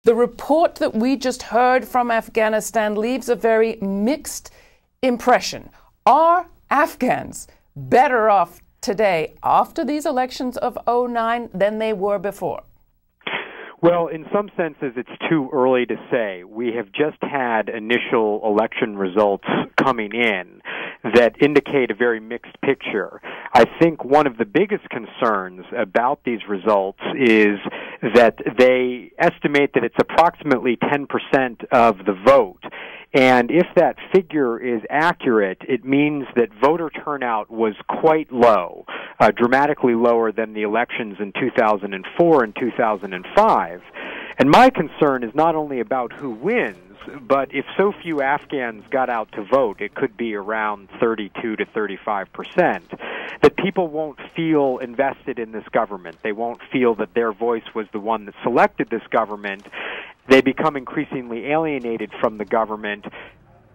The report that we just heard from Afghanistan leaves a very mixed impression. Are Afghans better off today after these elections of 2009 than they were before? Well, in some senses, it's too early to say. We have just had initial election results coming in that indicate a very mixed picture. I think one of the biggest concerns about these results is that they estimate that it's approximately 10% of the vote. And if that figure is accurate, it means that voter turnout was quite low, dramatically lower than the elections in 2004 and 2005. And my concern is not only about who wins, but if so few Afghans got out to vote, it could be around 32 to 35%, that people won't feel invested in this government. They won't feel that their voice was the one that selected this government. They become increasingly alienated from the government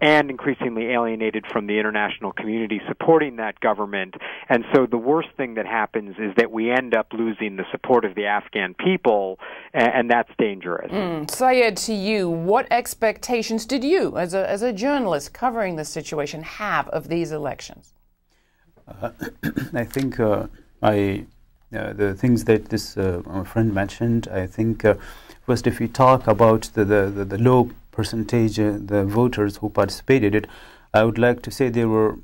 and increasingly alienated from the international community supporting that government. And so the worst thing that happens is that we end up losing the support of the Afghan people, and that's dangerous. Syed, to you, what expectations did you, as a journalist covering the situation, have of these elections? I think the things that this friend mentioned, I think first if we talk about the low percentage, the voters who participated in it, I would like to say there were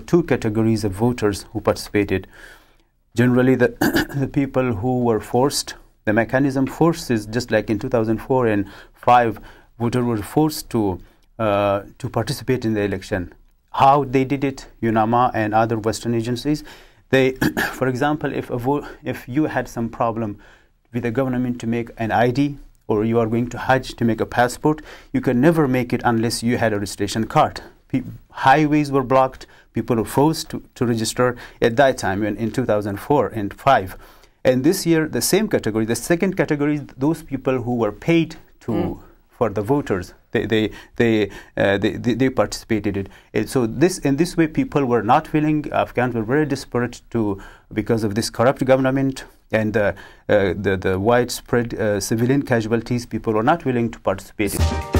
two categories of voters who participated. Generally, the people who were forced, the mechanism forced is just like in 2004 and 2005, voters were forced to participate in the election. How they did it, UNAMA and other Western agencies, they, for example, if you had some problem with the government to make an ID, or you are going to Hajj to make a passport, you can never make it unless you had a registration card. Highways were blocked, people were forced to register at that time in 2004 and 2005. And this year, the same category, the second category, those people who were paid for the voters, they participated in it. So in this way, people were not willing. Afghans were very desperate because of this corrupt government and the widespread civilian casualties. People were not willing to participate in it.